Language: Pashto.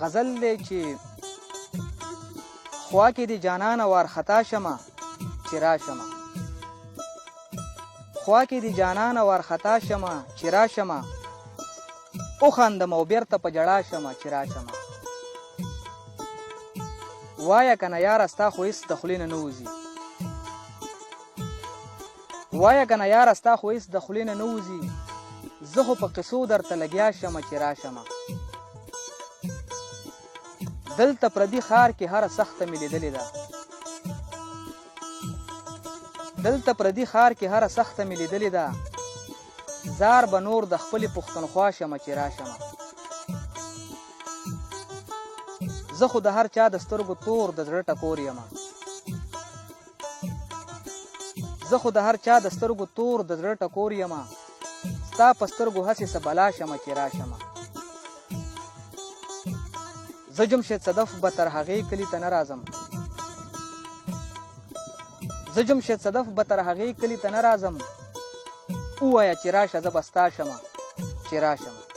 غزل دی چې خوا کې دی جانانه وارخطا شمه چې راشمه خوا کې دی جانانه وارخطا شمه چې راشمه وخاندم او بیرته په ژړا شمه چې راشمه وایه کنه یاره ستا خو هېڅ د خولې نه نه وځي وایه کنه یاره ستا خو هېڅ د خولې نه نه وځي زه خو په قصو درته لګیا شمه چې راشمه دلته پردي ښار کې هره سخته مې لیدلې ده دلته پردي ښار کې هره سخته مې لیدلې ده زار به نور د خپلې پښتونخوا شمه چې راشمه زه خو د هر چا د سترګو تور د زړه ټکور یمه زه خو د هر چا د سترګو تور د زړه ټکور یمه ستا په سترګو هسې څه بلا شمه چې راشمه زه جمشید صدف به تر هغې کلي ته نه راځم زه جمشید صدف به تر هغې کلي ته نه راځم ووایه چې راشه زه به ستا شمه چې راشمه